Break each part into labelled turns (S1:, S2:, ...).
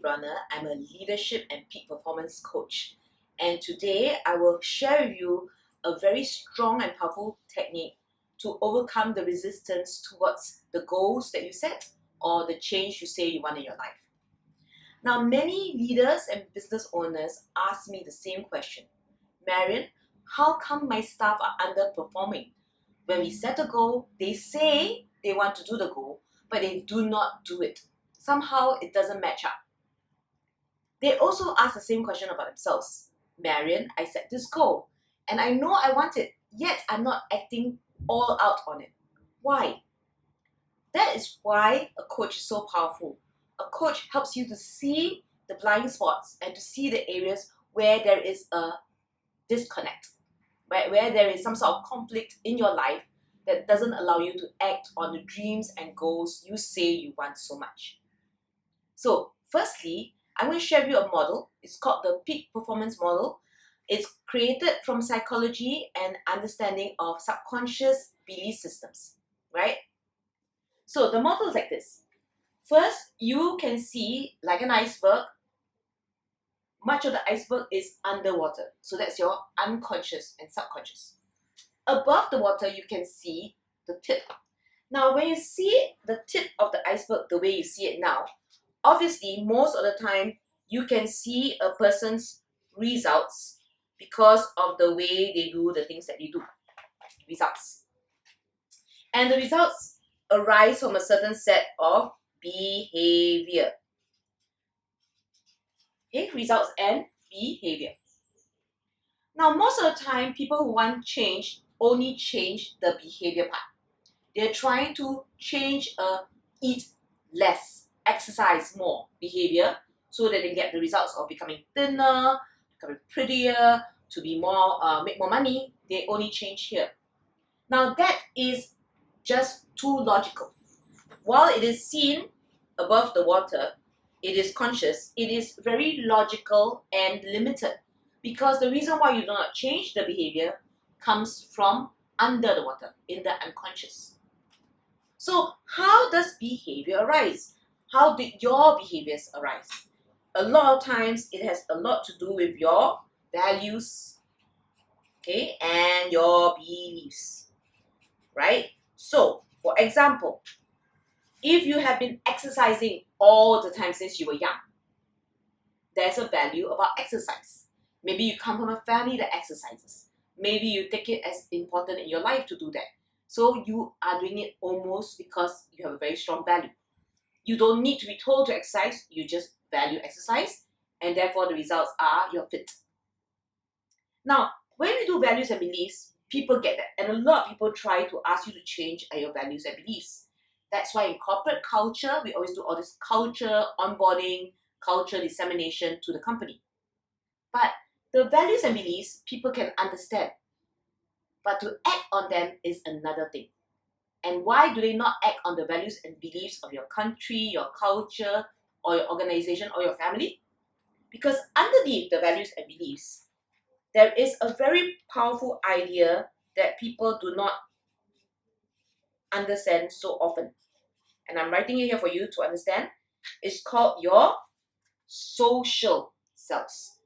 S1: Neubronner. I'm a leadership and peak performance coach. And today I will share with you a very strong and powerful technique to overcome the resistance towards the goals that you set or the change you say you want in your life. Now, many leaders and business owners ask me the same question. Marion, how come my staff are underperforming? When we set a goal, they say they want to do the goal, but they do not do it. Somehow it doesn't match up. They also ask the same question about themselves. Marion, I set this goal and I know I want it, yet I'm not acting all out on it. Why? That is why a coach is so powerful. A coach helps you to see the blind spots and to see the areas where there is a disconnect, where there is some sort of conflict in your life that doesn't allow you to act on the dreams and goals you say you want so much. So, firstly, I'm going to share with you a model. It's called the Peak Performance Model. It's created from psychology and understanding of subconscious belief systems, right? So, the model is like this. First, you can see, like an iceberg, much of the iceberg is underwater. So that's your unconscious and subconscious. Above the water, you can see the tip. Now, when you see the tip of the iceberg the way you see it now, obviously, most of the time, you can see a person's results because of the way they do the things that they do. Results. And the results arise from a certain set of behavior. Okay, results and behavior. Now, most of the time, people who want change only change the behavior part. They're trying to change eat less, exercise more behavior so that they get the results of becoming thinner, becoming prettier, to be more, make more money. They only change here. Now, that is just too logical. While it is seen above the water, it is conscious, it is very logical and limited because the reason why you do not change the behavior comes from under the water, in the unconscious. So how does behavior arise? How did your behaviors arise? A lot of times it has a lot to do with your values, okay, and your beliefs, right? So, for example, if you have been exercising all the time since you were young, there's a value about exercise. Maybe you come from a family that exercises. Maybe you take it as important in your life to do that. So you are doing it almost because you have a very strong value. You don't need to be told to exercise, you just value exercise, and therefore the results are you're fit. Now, when we do values and beliefs, people get that. And a lot of people try to ask you to change your values and beliefs. That's why in corporate culture, we always do all this culture onboarding, culture dissemination to the company. But the values and beliefs, people can understand. But to act on them is another thing. And why do they not act on the values and beliefs of your country, your culture, or your organization, or your family? Because underneath the values and beliefs, there is a very powerful idea that people do not understand so often. And I'm writing it here for you to understand. It's called your social selves.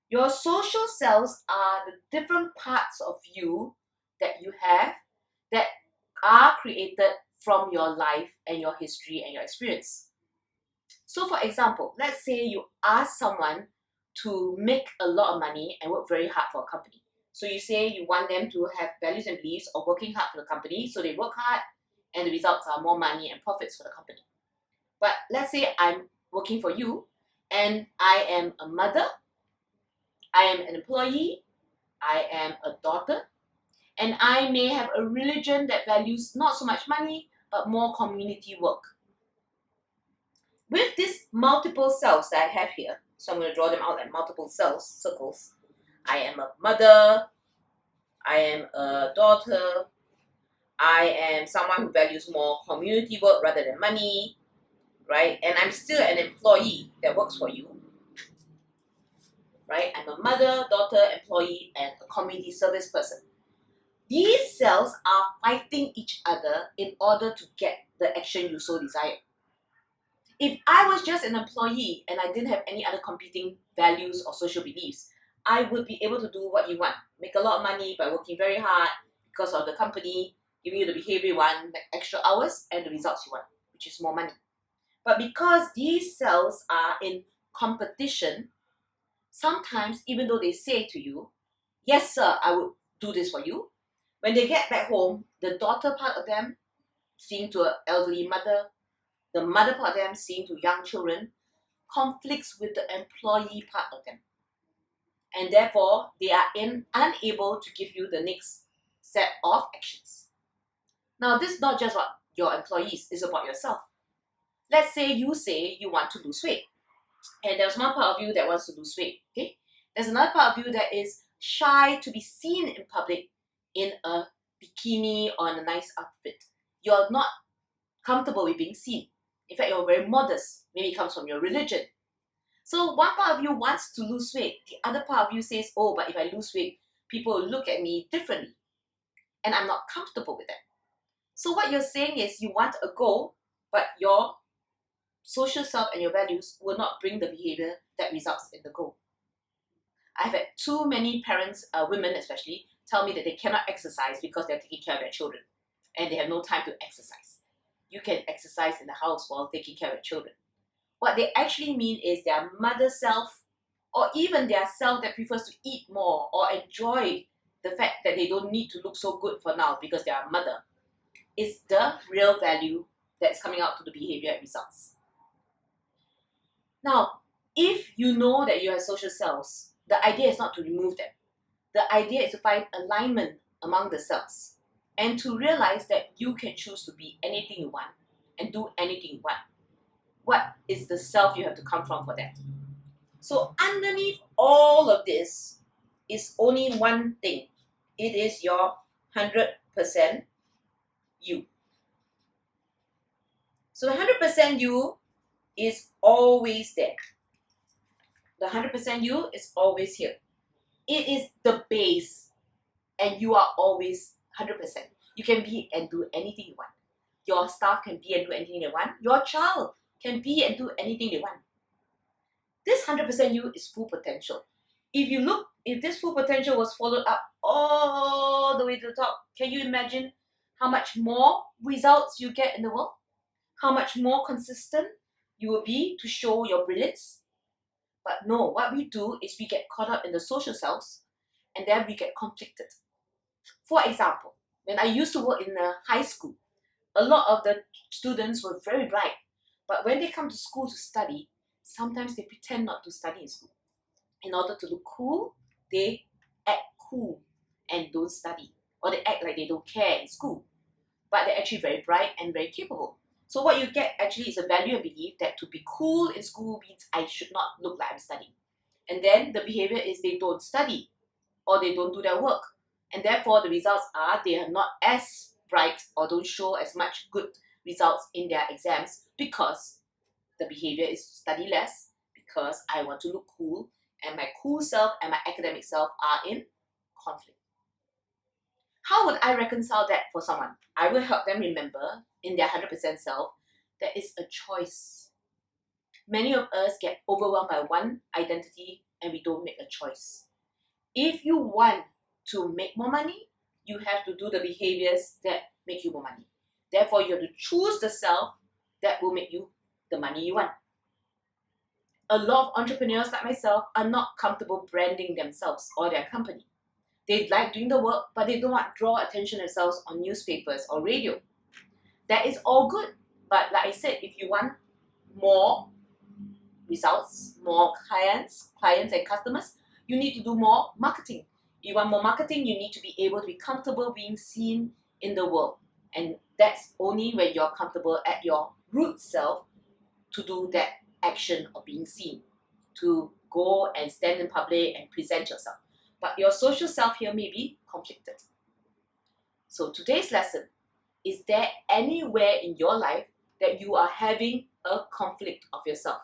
S1: Your social selves are the different parts of you that you have that are created from your life and your history and your experience. So for example, let's say you ask someone to make a lot of money and work very hard for a company. So you say you want them to have values and beliefs of working hard for the company, so they work hard and the results are more money and profits for the company. But let's say I'm working for you and I am a mother, I am an employee, I am a daughter, and I may have a religion that values not so much money but more community work. With these multiple selves that I have here, so I'm going to draw them out like multiple cells, circles. I am a mother, I am a daughter, I am someone who values more community work rather than money, right? And I'm still an employee that works for you, right? I'm a mother, daughter, employee, and a community service person. These cells are fighting each other in order to get the action you so desire. If I was just an employee and I didn't have any other competing values or social beliefs, I would be able to do what you want. Make a lot of money by working very hard because of the company giving you the behavior you want, like extra hours and the results you want, which is more money. But because these cells are in competition, sometimes even though they say to you, yes sir, I will do this for you, when they get back home, the daughter part of them seeing to an elderly mother, the mother part of them seeing to young children, conflicts with the employee part of them. And therefore, they are unable to give you the next set of actions. Now, this is not just about your employees, it's about yourself. Let's say you want to lose weight, and there's one part of you that wants to lose weight, okay? There's another part of you that is shy to be seen in public in a bikini or in a nice outfit. You're not comfortable with being seen. In fact, you're very modest. Maybe it comes from your religion. So one part of you wants to lose weight. The other part of you says, oh, but if I lose weight, people will look at me differently. And I'm not comfortable with that. So what you're saying is you want a goal, but your social self and your values will not bring the behavior that results in the goal. I've had too many parents, women especially, tell me that they cannot exercise because they're taking care of their children and they have no time to exercise. You can exercise in the house while taking care of your children. What they actually mean is their mother self, or even their self that prefers to eat more or enjoy the fact that they don't need to look so good for now because they are a mother, is the real value that's coming out to the behavior it results. Now, if you know that you have social selves, the idea is not to remove them. The idea is to find alignment among the selves and to realize that you can choose to be anything you want and do anything you want. What is the self you have to come from for that? So underneath all of this is only one thing. It is your 100% you. So 100% you is always there. The 100% you is always here. It is the base, and you are always 100%. You can be and do anything you want. Your staff can be and do anything they want. Your child can be and do anything they want. This 100% you is full potential. If this full potential was followed up all the way to the top, can you imagine how much more results you get in the world? How much more consistent you will be to show your brilliance? But no, what we do is we get caught up in the social selves and then we get conflicted. For example, when I used to work in a high school, a lot of the students were very bright, but when they come to school to study, sometimes they pretend not to study in school. In order to look cool, they act cool and don't study, or they act like they don't care in school, but they're actually very bright and very capable. So what you get actually is a value and belief that to be cool in school means I should not look like I'm studying. And then the behavior is they don't study or they don't do their work. And therefore the results are they are not as bright or don't show as much good results in their exams because the behavior is study less because I want to look cool and my cool self and my academic self are in conflict. How would I reconcile that for someone? I will help them remember in their 100% self that it's a choice. Many of us get overwhelmed by one identity and we don't make a choice. If you want to make more money, you have to do the behaviors that make you more money. Therefore, you have to choose the self that will make you the money you want. A lot of entrepreneurs like myself are not comfortable branding themselves or their company. They like doing the work, but they don't want to draw attention themselves on newspapers or radio. That is all good. But like I said, if you want more results, more clients and customers, you need to do more marketing. If you want more marketing, you need to be able to be comfortable being seen in the world. And that's only when you're comfortable at your root self to do that action of being seen, to go and stand in public and present yourself. But your social self here may be conflicted. So today's lesson, is there anywhere in your life that you are having a conflict of yourself?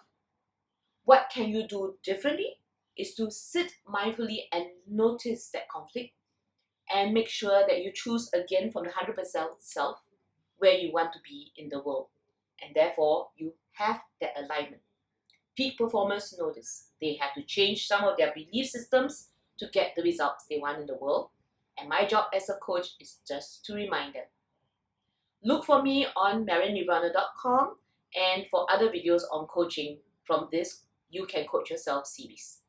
S1: What can you do differently is to sit mindfully and notice that conflict and make sure that you choose again from the 100% self where you want to be in the world. and therefore you have that alignment. Peak performers know this. They have to change some of their belief systems to get the results they want in the world, and my job as a coach is just to remind them. Look for me on marionneubronner.com and for other videos on coaching from this You Can Coach Yourself series.